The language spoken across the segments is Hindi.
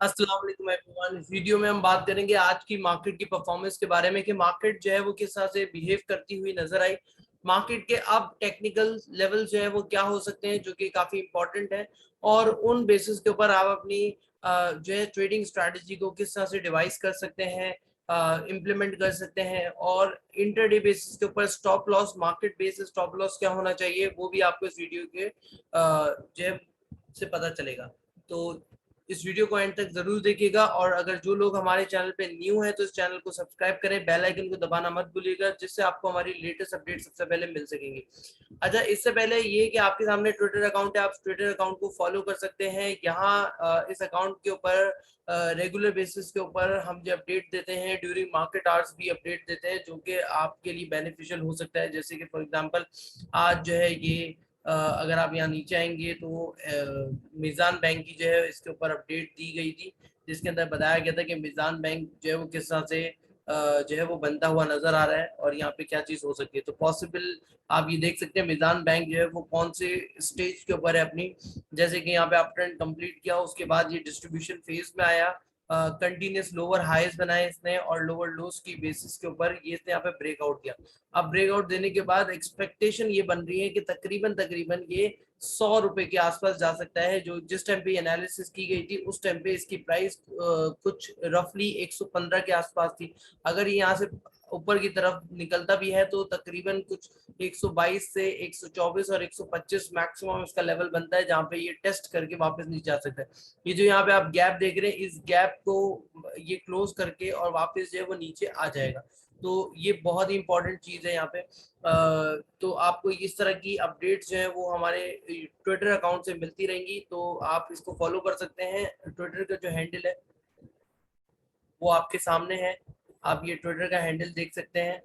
अस्सलाम वालेकुम एवरीवन। इस वीडियो में हम बात करेंगे आज की मार्केट की परफॉर्मेंस के बारे में कि मार्केट जो है वो किस तरह से बिहेव करती हुई नजर आई। मार्केट के अब टेक्निकल लेवल जो है वो क्या हो सकते हैं जो कि काफी इंपॉर्टेंट है, और उन बेसिस के ऊपर आप अपनी जो है ट्रेडिंग स्ट्रैटेजी को किस तरह से डिवाइस कर सकते हैं, इम्प्लीमेंट कर सकते हैं। और इंटरडे बेसिस के ऊपर stop loss, market basis stop loss क्या होना चाहिए, वो भी आपको इस वीडियो के जो है से पता चलेगा। तो इस वीडियो को एंड तक जरूर देखिएगा, और अगर जो लोग हमारे चैनल पे न्यू हैं तो इस चैनल को सब्सक्राइब करें, बेल आइकन को दबाना मत भूलिएगा, जिससे आपको हमारी लेटेस्ट अपडेट सबसे पहले मिल सकेंगे। अच्छा, इससे पहले ये कि आपके सामने ट्विटर अकाउंट है, आप ट्विटर अकाउंट को फॉलो कर सकते हैं। यहाँ इस अकाउंट के ऊपर रेगुलर बेसिस के ऊपर हम जो अपडेट देते हैं, ड्यूरिंग मार्केट आवर्स भी अपडेट देते हैं, जो कि आपके लिए बेनिफिशियल हो सकता है। जैसे कि फॉर एग्जांपल आज जो है ये अगर आप यहाँ नीचे आएंगे तो मीज़ान बैंक की जो है इसके ऊपर अपडेट दी गई थी, जिसके अंदर बताया गया था कि मीज़ान बैंक जो है वो किस तरह से जो है वो बनता हुआ नजर आ रहा है, और यहाँ पे क्या चीज हो सकती है। तो पॉसिबल आप ये देख सकते हैं मीज़ान बैंक जो है वो कौन से स्टेज के ऊपर है अपनी। जैसे कि यहाँ पे अप ट्रेंड कंप्लीट किया, उसके बाद ये डिस्ट्रीब्यूशन फेज में आया, कंटिन्यूस लोअर हाईज बनाए इसने, और लोअर लोस की बेसिस के ऊपर ये इसने यहाँ पे ब्रेकआउट किया। अब ब्रेकआउट देने के बाद एक्सपेक्टेशन ये बन रही है कि तकरीबन तकरीबन ये 100 रुपए के आसपास जा सकता है। जो जिस टाइम पे एनालिसिस की गई थी उस टाइम पे इसकी प्राइस कुछ रफली 115 के आसपास थी। अगर ये यहाँ से ऊपर की तरफ निकलता भी है तो तकरीबन कुछ 122 से 124 और 125 मैक्सिमम इसका लेवल बनता है, जहाँ पे ये टेस्ट करके वापस नीचे आ सकता है। ये जो यहाँ पे आप गैप देख रहे हैं, इस गैप को ये क्लोज करके और वापस जो है वो नीचे आ जाएगा। तो ये बहुत ही इंपॉर्टेंट चीज है यहाँ पे। तो आपको इस तरह की अपडेट्स जो है वो हमारे ट्विटर अकाउंट से मिलती रहेंगी, तो आप इसको फॉलो कर सकते हैं। ट्विटर का जो हैंडल है वो आपके सामने है, आप ये ट्विटर का हैंडल देख सकते हैं।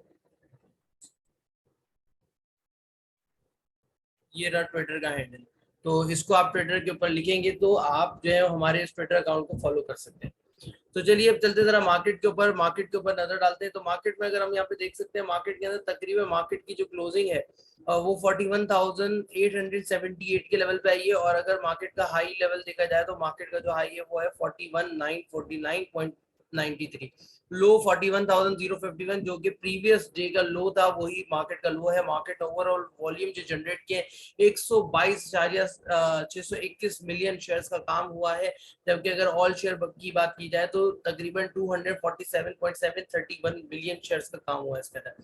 ये रहा ट्विटर का हैंडल। तो इसको आप ट्विटर के ऊपर लिखेंगे तो आप जो है हमारे इस ट्विटर अकाउंट को फॉलो कर सकते हैं। तो चलिए अब चलते जरा मार्केट के ऊपर नजर डालते हैं। तो मार्केट में अगर हम यहाँ पे देख सकते हैं, मार्केट के अंदर तकरीबन मार्केट की जो क्लोजिंग है वो 41,878 के लेवल पे आई है। और अगर मार्केट का हाई लेवल देखा जाए तो मार्केट का जो हाई है वो है 41,949.93। लो 41,051, जो कि प्रीवियस डे का लो था, वही मार्केट का लो है। मार्केट ओवरऑल वॉल्यूम जो जनरेट किए 122,621 मिलियन शेयर्स का काम हुआ है, जबकि अगर ऑल शेयर की बात की जाए तो तकरीबन 247.731 बिलियन शेयर्स का काम हुआ है इसके अंदर।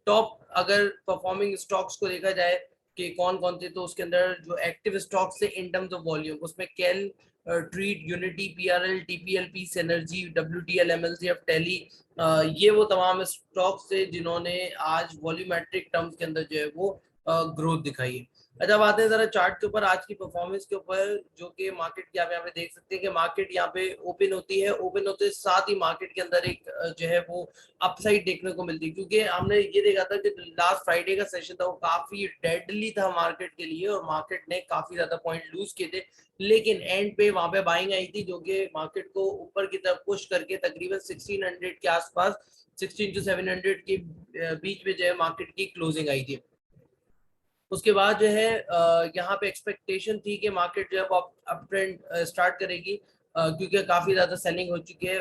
टॉप अगर परफॉर्मिंग स्टॉक्स को देखा जाए कि कौन कौन थे, तो उसके अंदर जो एक्टिव स्टॉक्स थे इन टर्म्स ऑफ वॉल्यूम, उसमें KEL, Treet, Unity, PRL, TPLP, Synergy, WTL, MLCF, Tele, ये वो तमाम स्टॉक्स थे जिन्होंने आज वॉल्यूमेट्रिक टर्म्स के अंदर जो है वो ग्रोथ दिखाई है। अच्छा, बात है जरा चार्ट के ऊपर, आज की परफॉर्मेंस के ऊपर, जो कि मार्केट की आप यहाँ पे देख सकते हैं कि मार्केट यहाँ पे ओपन होती है, ओपन होते साथ ही मार्केट के अंदर एक जो है वो अपसाइड देखने को मिलती है, क्योंकि हमने ये देखा था कि लास्ट फ्राइडे का सेशन था वो काफी डेडली था मार्केट के लिए, और मार्केट ने काफी ज्यादा पॉइंट लूज किए थे। लेकिन एंड पे वहां पे बाइंग आई थी, जो कि मार्केट को ऊपर की तरफ पुश करके तकरीबन 1600 के आसपास, 16 to 700 के बीच में जो है मार्केट की क्लोजिंग आई थी। उसके बाद जो है यहाँ पे एक्सपेक्टेशन थी कि मार्केट जो है वो अप ट्रेंड स्टार्ट करेगी, क्योंकि काफी ज्यादा सेलिंग हो चुकी है।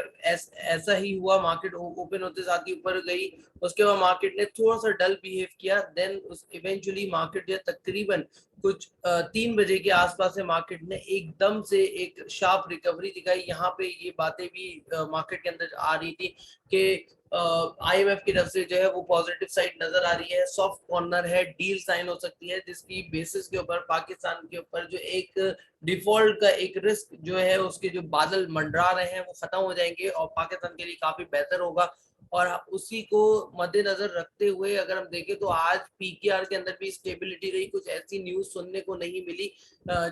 ऐसा ही हुआ, मार्केट ओपन होते साथ ही ऊपर गई। उसके बाद मार्केट ने थोड़ा सा डल बिहेव किया, देन इवेंचुअली मार्केट जो है तकरीबन कुछ 3 बजे के आसपास से मार्केट ने एकदम से एक शार्प रिकवरी दिखाई। यहाँ पे ये बातें भी मार्केट के अंदर आ रही थी कि आईएमएफ की तरफ से जो है वो पॉजिटिव साइड नजर आ रही है, सॉफ्ट कॉर्नर है, डील साइन हो सकती है, जिसकी बेसिस के ऊपर पाकिस्तान के ऊपर जो एक डिफॉल्ट का एक रिस्क जो है, उसके जो बादल मंडरा रहे हैं वो खत्म हो जाएंगे और पाकिस्तान के लिए काफी बेहतर होगा। और उसी को मद्देनजर रखते हुए अगर हम देखें तो आज पीकेआर के अंदर भी स्टेबिलिटी रही, कुछ ऐसी न्यूज सुनने को नहीं मिली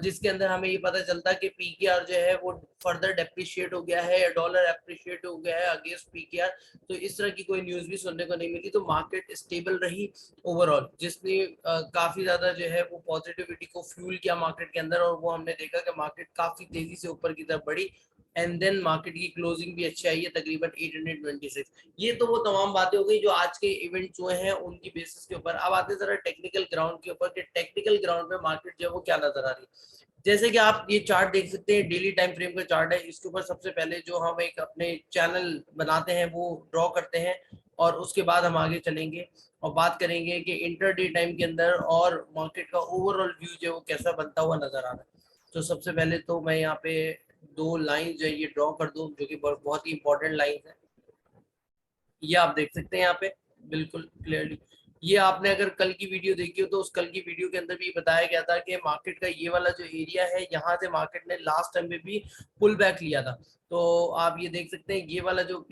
जिसके अंदर हमें ये पता चलता कि पीकेआर जो है वो फर्दर डेप्रिशिएट हो गया है या डॉलर एप्रिशिएट हो गया है अगेंस्ट पीकेआर। तो इस तरह की कोई न्यूज भी सुनने को नहीं मिली, तो मार्केट स्टेबल रही ओवरऑल, जिसने काफी ज्यादा जो है वो पॉजिटिविटी को फ्यूल किया मार्केट के अंदर, और वो हमने देखा कि मार्केट काफी तेजी से ऊपर की तरफ बढ़ी। एंड देन मार्केट की क्लोजिंग भी अच्छी आई है, तकरीबन 826। ये तो वो तमाम बातें हो गई जो आज के इवेंट्स हुए हैं उनकी बेसिस के ऊपर। अब आते हैं जरा टेक्निकल ग्राउंड के ऊपर कि टेक्निकल ग्राउंड पे मार्केट जो है वो क्या नजर आ रही है। जैसे कि आप ये चार्ट देख सकते हैं, डेली टाइम फ्रेम का चार्ट है। इसके ऊपर सबसे पहले जो हम एक अपने चैनल बनाते हैं वो ड्रॉ करते हैं, और उसके बाद हम आगे चलेंगे और बात करेंगे कि इंटरडे टाइम के अंदर और मार्केट का ओवरऑल व्यू जो है वो कैसा बनता हुआ नजर आ रहा है। तो सबसे पहले तो मैं यहाँ पे दो लाइन जो है ये ड्रॉ कर दूं, जो कि बहुत ही इंपॉर्टेंट लाइन है। ये आप देख सकते हैं यहाँ पे बिल्कुल क्लियरली। ये आपने अगर कल की वीडियो देखी हो तो उस कल की वीडियो के अंदर भी बताया गया था कि मार्केट का ये वाला जो एरिया है, यहाँ से मार्केट ने लास्ट टाइम में भी पुल बैक लिया था। तो आप ये देख सकते हैं ये वाला जो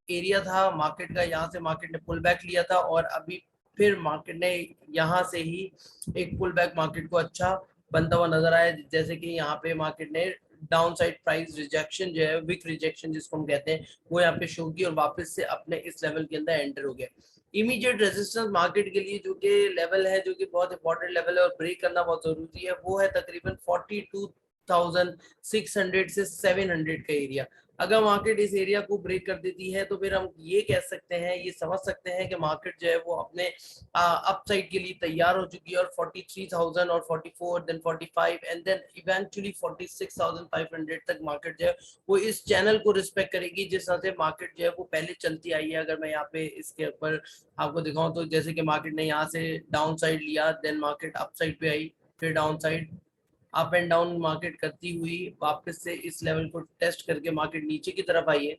एरिया था मार्केट का, यहाँ से मार्केट ने पुल बैक लिया था, और अभी फिर मार्केट ने यहाँ से ही एक पुल बैक मार्केट को अच्छा बनता हुआ नजर आया। जैसे कि यहाँ पे मार्केट ने डाउन साइड प्राइस रिजेक्शन जो है, विक रिजेक्शन जिसको हम कहते हैं, वो यहाँ पे शो की और वापस से अपने इस लेवल के अंदर एंटर हो गया। इमीडिएट रेजिस्टेंस मार्केट के लिए जो कि लेवल है, जो कि बहुत इंपॉर्टेंट लेवल है और ब्रेक करना बहुत जरूरी है, वो है तकरीबन 42,600 से 700 का एरिया। अगर मार्केट इस एरिया को ब्रेक कर देती है तो फिर हम ये कह सकते हैं, ये समझ सकते हैं कि मार्केट जो है वो अपने अपसाइड के लिए तैयार हो चुकी है, और 43,000 और 44 देन 45 एंड देन इवेंचुअली 46,500 तक मार्केट जो है वो इस चैनल को रिस्पेक्ट करेगी, जिस तरह से मार्केट जो है वो पहले चलती आई है। अगर मैं यहाँ पे इसके ऊपर आपको दिखाऊं तो जैसे कि मार्केट ने यहाँ से डाउन साइड लिया, देन मार्केट अप साइड पे आई, फिर down side, up and down market करती हुई वापस से इस लेवल को टेस्ट करके मार्केट नीचे की तरफ आई है।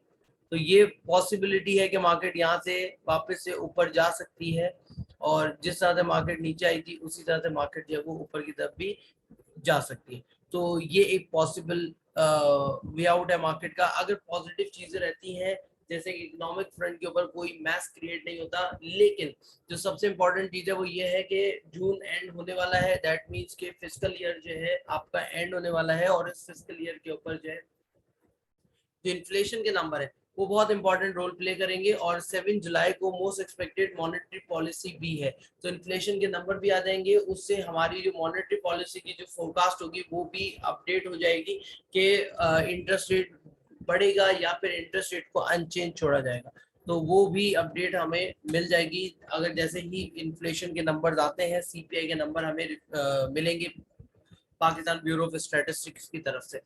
तो ये पॉसिबिलिटी है कि मार्केट यहाँ से वापस से ऊपर जा सकती है, और जिस तरह से मार्केट नीचे आई थी उसी तरह से मार्केट जो है वो ऊपर की तरफ भी जा सकती है। तो ये एक पॉसिबल वे आउट है मार्केट का, अगर पॉजिटिव चीजें रहती हैं। जैसे इकोनॉमिक फ्रंट के ऊपर कोई मैस क्रिएट नहीं होता, लेकिन जो सबसे इम्पोर्टेंट चीज है वो ये है कि जून एंड होने वाला है, दैट मीन्स के फिस्कल ईयर जो है आपका एंड होने वाला है, और इस फिस्कल ईयर के ऊपर जो है जो इन्फ्लेशन के नंबर है वो बहुत इंपॉर्टेंट रोल प्ले करेंगे, और 7 जुलाई को मोस्ट एक्सपेक्टेड मॉनेटरी पॉलिसी भी है। तो इन्फ्लेशन के नंबर भी आ जाएंगे, उससे हमारी जो मॉनेटरी पॉलिसी की जो फोरकास्ट होगी वो भी अपडेट हो जाएगी कि इंटरेस्ट रेट बढ़ेगा या फिर इंटरेस्ट रेट को अनचेंज छोड़ा जाएगा। तो वो भी अपडेट हमें मिल जाएगी अगर जैसे ही इन्फ्लेशन के नंबर आते हैं, सीपीआई के नंबर हमें मिलेंगे पाकिस्तान ब्यूरो ऑफ स्टैटिस्टिक्स की तरफ से।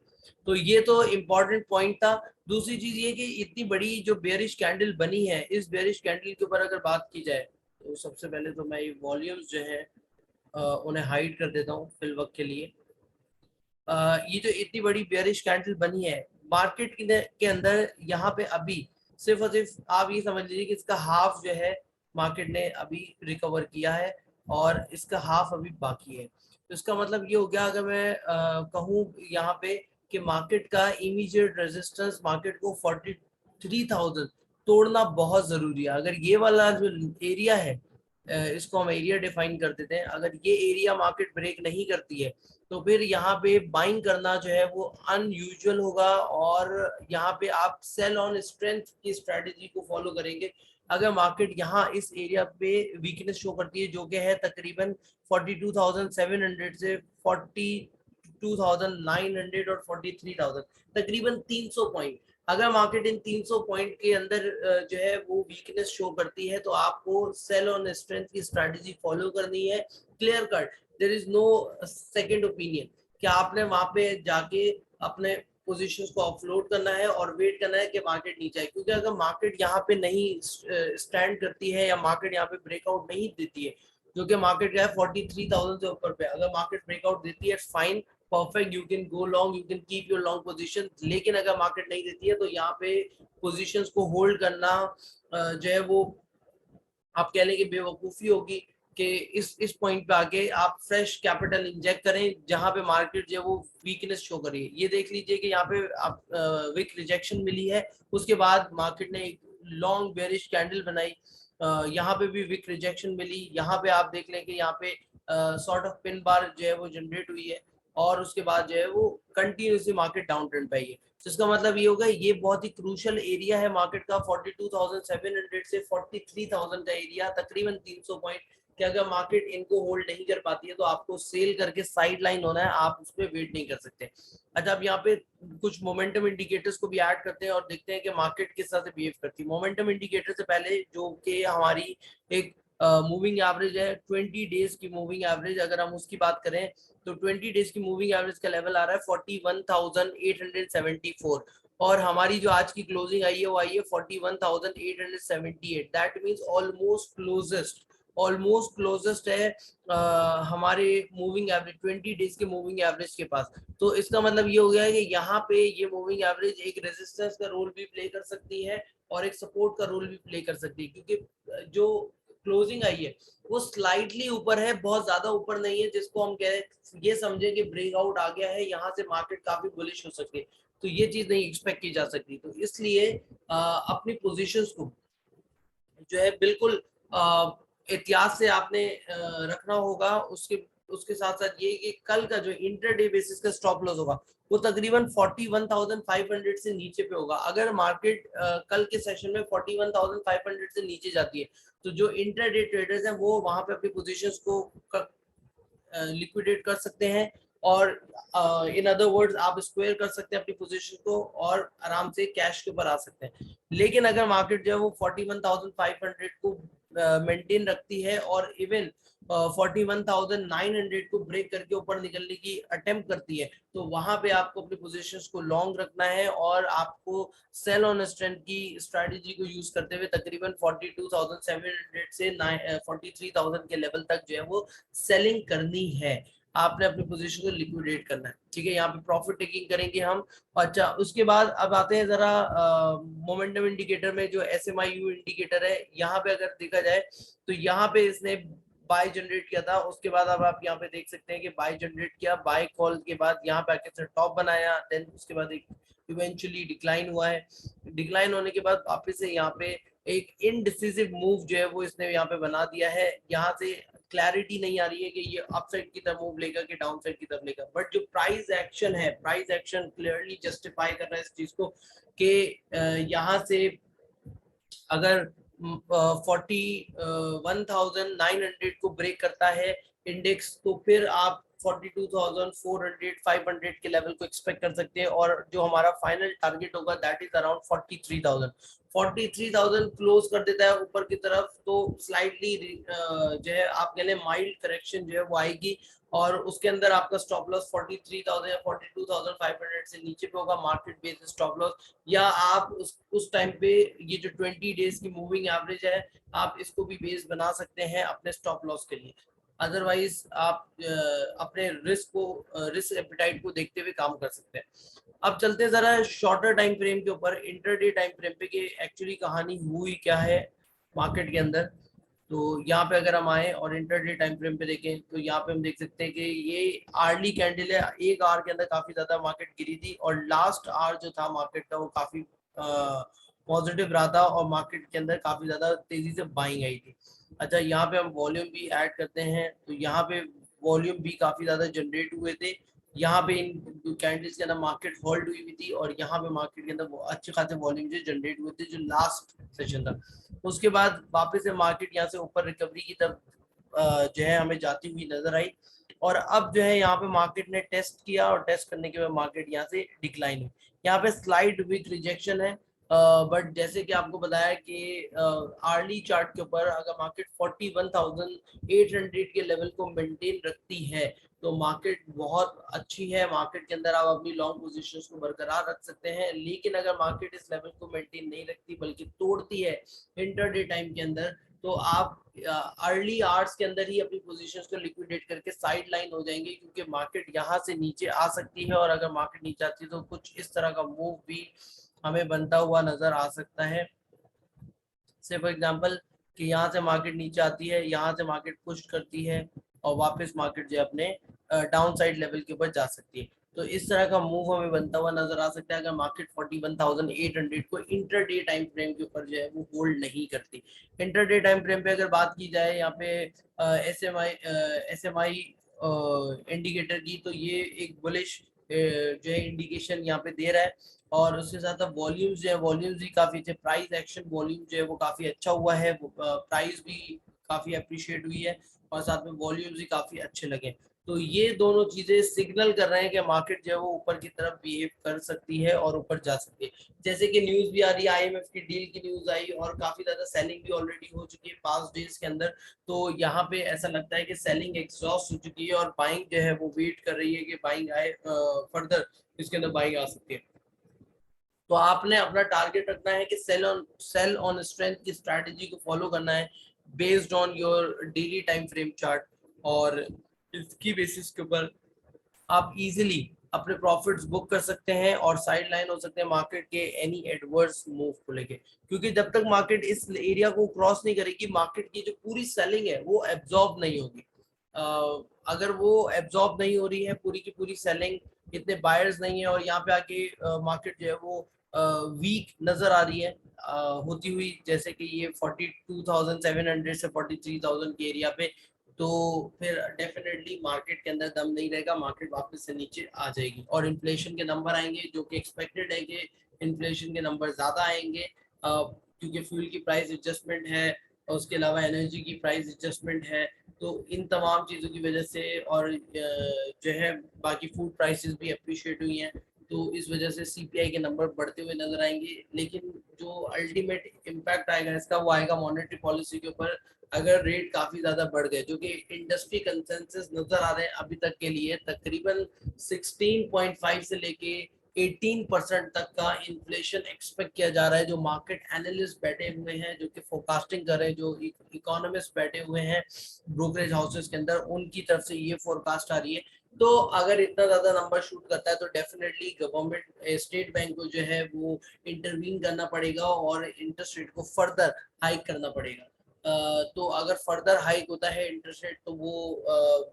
तो ये तो इम्पोर्टेंट पॉइंट था। दूसरी चीज ये कि इतनी बड़ी जो बेयरिश कैंडल बनी है, इस बेयरिश कैंडल के ऊपर अगर बात की जाए तो सबसे पहले तो मैं ये वॉल्यूम्स जो है उन्हें हाइड कर देता हूँ फिल वक्त के लिए। ये जो इतनी बड़ी बेयरिश कैंडल बनी है मार्केट के अंदर, यहाँ पे अभी सिर्फ और सिर्फ आप ये समझ लीजिए कि इसका हाफ जो है मार्केट ने अभी रिकवर किया है, और इसका हाफ अभी बाकी है। तो इसका मतलब ये हो गया, अगर मैं कहूँ यहाँ पे कि मार्केट का इमीडिएट रेजिस्टेंस मार्केट को 43,000 तोड़ना बहुत जरूरी है। अगर ये वाला जो एरिया है, इसको हम एरिया डिफाइन कर देते हैं, अगर ये एरिया मार्केट ब्रेक नहीं करती है तो फिर यहाँ पे बाइंग करना जो है वो अनयूजुअल होगा, और यहाँ पे आप सेल ऑन स्ट्रेंथ की स्ट्रेटेजी को फॉलो करेंगे। अगर मार्केट यहाँ इस एरिया पे वीकनेस शो करती है, जो कि है तकरीबन 42,700 से 42,900 और 43,000, तकरीबन 300 पॉइंट, अगर मार्केट इन 300 पॉइंट के अंदर जो है वो वीकनेस शो करती है तो आपको सेल ऑन स्ट्रेंथ की स्ट्रेटेजी फॉलो करनी है, clear cut. There is no second opinion कि आपने वहां पे जाके अपने पोजीशंस को ऑफलोड करना है और वेट करना है कि मार्केट नीचे आए। क्योंकि अगर मार्केट यहाँ पे नहीं स्टैंड करती है या मार्केट यहाँ पे ब्रेकआउट नहीं देती है, जो कि मार्केट का है 43,000 से ऊपर पे, अगर मार्केट ब्रेकआउट देती है fine, perfect, you can go long, you can keep your long position. लेकिन अगर मार्केट नहीं देती है तो यहाँ पे पोजीशंस को होल्ड करना जो है वो आप कह लें कि बेवकूफ़ी होगी, कि इस पॉइंट पे आके आप फ्रेश कैपिटल इंजेक्ट करें जहां पे मार्केट जो है वो वीकनेस शो करिए। ये देख लीजिए कि यहाँ पे आप विक रिजेक्शन मिली है, उसके बाद मार्केट ने एक लॉन्ग बेरिश कैंडल बनाई, यहाँ पे भी विक रिजेक्शन मिली, यहाँ पे आप देख लें कि यहाँ पे सॉर्ट ऑफ पिन बार जो है वो जनरेट हुई है, और उसके बाद जो है वो कंटिन्यूसली मार्केट डाउन ट्रेंड पे आई है। तो इसका मतलब ये होगा, ये बहुत ही क्रूशियल एरिया है मार्केट का, 42,700 से 43,000 का एरिया, तकरीबन 300 पॉइंट, कि अगर मार्केट इनको होल्ड नहीं कर पाती है तो आपको सेल करके साइड लाइन होना है, आप उस पर वेट नहीं कर सकते। अच्छा, अब यहाँ पे कुछ मोमेंटम इंडिकेटर्स को भी ऐड करते हैं और देखते हैं कि मार्केट किस तरह से बिहेव करती है। मोमेंटम इंडिकेटर से पहले जो कि हमारी एक मूविंग एवरेज है 20 डेज की मूविंग एवरेज, अगर हम उसकी बात करें तो 20 डेज की मूविंग एवरेज का लेवल आ रहा है 41,874, और हमारी जो आज की क्लोजिंग आई है वो आई है 41,878। दैट मींस ऑलमोस्ट क्लोजेस्ट है हमारे मूविंग एवरेज 20 डेज के मूविंग एवरेज के पास। तो इसका मतलब ये हो गया है कि यहाँ पे ये मूविंग एवरेज एक रेजिस्टेंस का रोल भी प्ले कर सकती है और एक सपोर्ट का रोल भी प्ले कर सकती है, क्योंकि जो क्लोजिंग आई है वो स्लाइटली ऊपर है, बहुत ज्यादा ऊपर नहीं है, जिसको हम कह ये समझे कि ब्रेकआउट आ गया है, यहाँ से मार्केट काफी बुलिश हो सकती है। तो ये चीज नहीं एक्सपेक्ट की जा सकती। तो इसलिए अपनी पोजीशंस को जो है बिल्कुल एहतियात से आपने रखना होगा। उसके उसके साथ साथ ये कि कल का जो इंटरडे बेसिस का स्टॉप लॉस होगा वो तकरीबन 41,500 से नीचे पे होगा। अगर मार्केट कल के सेशन में 41,500 से नीचे जाती है तो जो इंटरडे ट्रेडर्स हैं वो वहां पे अपनी पोजीशंस को लिक्विडेट कर सकते हैं, और इन अदर वर्ड्स आप स्क्वायर कर सकते हैं अपनी पोजीशन को और आराम से कैश के ऊपर आ सकते हैं। लेकिन अगर मार्केट जो है वो 41,500 को मेंटेन रखती है और इवन 41,900 को ब्रेक करके ऊपर निकलने की अटेम्प्ट करती है, तो वहां पे आपको अपनी पोजीशंस को लॉन्ग रखना है और आपको सेल ऑन स्ट्रेंथ की स्ट्रेटजी को यूज करते हुए तकरीबन 42,700 से 43,000 के लेवल तक जो है वो सेलिंग करनी है। आपने अपनी पोजीशन को लिक्विडेट करना है, ठीक है। यहाँ पे प्रॉफिट टेकिंग करेंगे हम। अच्छा, उसके बाद अब आते हैं जरा मोमेंटम इंडिकेटर में, जो SMIU इंडिकेटर है। यहाँ पे अगर देखा जाए तो यहाँ पे इसने बाय जनरेट किया था, उसके बाद अब आप यहाँ पे देख सकते हैं कि बाय जनरेट किया, बाय कॉल के बाद यहाँ पे आके इसने टॉप बनाया, देन उसके बाद एक इवेंचुअली डिक्लाइन हुआ है। डिक्लाइन होने के बाद वापस से यहाँ पे एक इनडिसिसिव मूव जो है वो इसने यहाँ पे बना दिया है। यहाँ से क्लैरिटी नहीं आ रही है कि ये अपसाइड की तरफ मूव लेगा कि डाउन साइड की तरफ लेगा, बट जो प्राइस एक्शन है, प्राइस एक्शन क्लियरली जस्टिफाई कर रहा है इस चीज को कि यहाँ से अगर 41,900 को ब्रेक करता है इंडेक्स, तो फिर आप 42,400 500 के लेवल को एक्सपेक्ट कर सकते हैं, और जो हमारा फाइनल टारगेट होगा दैट इज अराउंड 43,000। 43,000 क्लोज कर देता है ऊपर की तरफ तो स्लाइटली जो है आप कह लें माइल्ड करेक्शन जो है वो आएगी, और उसके अंदर आपका स्टॉप लॉस 43,000 या 42,500 से नीचे पे होगा मार्केट बेस्ड स्टॉप लॉस। या आप उस टाइम पे ये जो 20 डेज की मूविंग एवरेज है आप इसको भी बेस बना सकते हैं अपने स्टॉप लॉस के लिए। अदरवाइज आप अपने रिस्क एपेटाइट को देखते हुए काम कर सकते हैं। अब चलते हैं जरा शॉर्टर टाइम फ्रेम के ऊपर, इंटरडे टाइम फ्रेम पे कि एक्चुअली कहानी हुई क्या है मार्केट के अंदर। तो यहाँ पे अगर हम आए और इंटरडे टाइम फ्रेम पे देखें तो यहाँ पे हम देख सकते हैं कि ये आर्ली कैंडल है, एक आवर के अंदर काफी ज्यादा मार्केट गिरी थी, और लास्ट आवर जो था मार्केट का वो काफी पॉजिटिव रहा था और मार्केट के अंदर काफी ज्यादा तेजी से बाइंग आई थी। अच्छा, यहाँ पे हम वॉल्यूम भी ऐड करते हैं तो यहाँ पे वॉल्यूम भी काफी ज्यादा जनरेट हुए थे। यहाँ पे इन कैंडल्स के अंदर मार्केट होल्ड हुई हुई थी, और यहाँ पे मार्केट के अंदर अच्छे खासे वॉल्यूम जो जनरेट हुए थे जो लास्ट सेशन था। उसके बाद वापस से मार्केट यहाँ से ऊपर रिकवरी की तरफ जो है हमें जाती हुई नजर आई, और अब जो है यहाँ पे मार्केट ने टेस्ट किया और टेस्ट करने के बाद मार्केट यहाँ से डिक्लाइन हुई। यहाँ पे स्लाइड विथ रिजेक्शन है, बट जैसे कि आपको बताया कि आर्ली चार्ट के ऊपर अगर मार्केट 41,800 के लेवल को मेंटेन रखती है तो मार्केट बहुत अच्छी है। मार्केट के अंदर आप अपनी लॉन्ग पोजीशंस को बरकरार रख सकते हैं। लेकिन अगर मार्केट इस लेवल को मेंटेन नहीं रखती बल्कि तोड़ती है इंटरडे टाइम के अंदर, तो आप अर्ली आवर्स के अंदर ही अपनी पोजीशंस को लिक्विडेट करके साइड लाइन हो जाएंगे, क्योंकि मार्केट यहाँ से नीचे आ सकती है, और अगर मार्केट नीचे आती है तो कुछ इस तरह का मूव भी हमें बनता हुआ नजर आ सकता है। से फॉर एग्जांपल कि यहाँ से मार्केट नीचे आती है, यहाँ से मार्केट पुश करती है और वापस मार्केट जो अपने डाउन साइड लेवल के ऊपर जा सकती है। तो इस तरह का मूव हमें बनता हुआ नजर आ सकता है अगर मार्केट 41,800 को इंटरडे टाइम फ्रेम के ऊपर जो है वो होल्ड नहीं करती। इंटरडे टाइम फ्रेम पे अगर बात की जाए यहाँ पे एसएमआई इंडिकेटर की, तो ये एक बुलिश जो है इंडिकेशन यहाँ पे दे रहा है, और उसके साथ अब वॉल्यूम्स जो है वॉल्यूम्स भी काफी अच्छे, प्राइस एक्शन वॉल्यूम जो है वो काफी अच्छा हुआ है, प्राइस भी काफी अप्रिशिएट हुई है और साथ में वॉल्यूम्स भी काफी अच्छे लगे। तो ये दोनों चीजें सिग्नल कर रहे हैं कि मार्केट जो है वो ऊपर की तरफ बिहेव कर सकती है और ऊपर जा सकती है। जैसे कि न्यूज भी आ रही है, आईएमएफ की डील की न्यूज आई और काफी ज्यादा सेलिंग भी ऑलरेडी हो चुकी है 5 डेज के अंदर। तो यहाँ पे ऐसा लगता है कि सेलिंग एग्जॉस्ट हो चुकी है और बाइंग जो है वो वेट कर रही है कि बाइंग आए, फर्दर इसके अंदर बाइंग आ सकती है। तो आपने अपना टारगेट रखना है कि सेल ऑन स्ट्रेंथ की स्ट्रैटेजी को फॉलो करना है based on your daily time frame chart, और इसकी बेसिस के ऊपर आप इजीली अपने प्रॉफिट्स बुक कर सकते हैं और साइड लाइन हो सकते हैं मार्केट के एनी एडवर्स मूव को लेके। क्योंकि जब तक मार्केट इस एरिया को क्रॉस नहीं करेगी, मार्केट की जो पूरी सेलिंग है वो एब्जॉर्ब नहीं होगी। अगर वो एब्जॉर्ब नहीं हो रही है पूरी की पूरी सेलिंग, इतने बायर्स नहीं है और यहाँ पे आके मार्केट जो है वो वीक नजर आ रही है होती हुई, जैसे कि ये 42,700 से 43,000 के एरिया पे, तो फिर डेफिनेटली मार्केट के अंदर दम नहीं रहेगा, मार्केट वापस से नीचे आ जाएगी और इन्फ्लेशन के नंबर आएंगे जो कि एक्सपेक्टेड है कि इन्फ्लेशन के नंबर ज्यादा आएंगे, क्योंकि फ्यूल की प्राइस एडजस्टमेंट है और उसके अलावा एनर्जी की प्राइस एडजस्टमेंट है। तो इन तमाम चीज़ों की वजह से और जो है बाकी फूड प्राइसेस भी अप्रिशिएट हुई हैं, तो इस वजह से सीपीआई के नंबर बढ़ते हुए नजर आएंगे। लेकिन जो अल्टीमेट इम्पैक्ट आएगा इसका वो आएगा मॉनेटरी पॉलिसी के ऊपर। अगर रेट काफी ज्यादा बढ़ गए, जो कि इंडस्ट्री कंसेंसस नजर आ रहे हैं अभी तक के लिए, तकरीबन 16.5 से लेके 18% तक का इन्फ्लेशन एक्सपेक्ट किया जा रहा है। जो मार्केट एनालिस्ट बैठे हुए हैं, जो कि फोरकास्टिंग कर रहे हैं, जो इकोनॉमिस्ट बैठे हुए हैं ब्रोकरेज हाउसेस के अंदर, उनकी तरफ से ये फोरकास्ट आ रही है। तो अगर इतना ज्यादा नंबर शूट करता है तो डेफिनेटली गवर्नमेंट, स्टेट बैंक को जो है वो इंटरवीन करना पड़ेगा और इंटरेस्ट रेट को फर्दर हाइक करना पड़ेगा। तो अगर फर्दर हाइक होता है इंटरेस्ट रेट, तो वो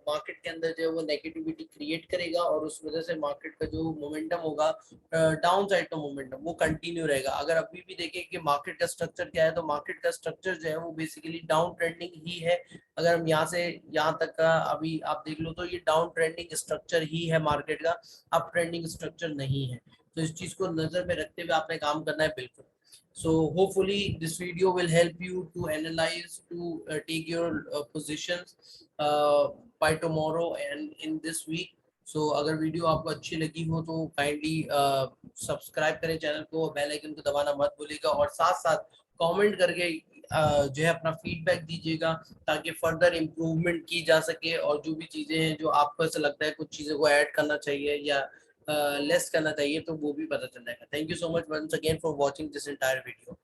मार्केट के अंदर जो है वो नेगेटिविटी क्रिएट करेगा और उस वजह से मार्केट का जो मोमेंटम होगा, डाउन साइड का मोमेंटम, वो कंटिन्यू रहेगा। अगर अभी भी देखें कि मार्केट का स्ट्रक्चर क्या है, तो मार्केट का स्ट्रक्चर जो है वो बेसिकली डाउन ट्रेंडिंग ही है। अगर हम यहाँ से यहाँ तक का अभी आप देख लो तो ये डाउन ट्रेंडिंग स्ट्रक्चर ही है मार्केट का, अप ट्रेंडिंग स्ट्रक्चर नहीं है। तो इस चीज को नजर में रखते हुए आपने काम करना है बिल्कुल। So hopefully this video will help you to analyze, to take your positions by tomorrow and in this week. So अगर वीडियो आपको अच्छी लगी हो तो काइंडली सब्सक्राइब करें चैनल को, बेल आइकन को दबाना मत भूलिएगा और साथ साथ कमेंट करके जो है अपना फीडबैक दीजिएगा ताकि फर्दर इम्प्रूवमेंट की जा सके, और जो भी चीज़ें हैं जो आपको ऐसा लगता है कुछ चीज़ों को ऐड करना चाहिए या लेस करना चाहिए तो वो भी पता चल जाएगा। Thank you so much once again for watching this entire video.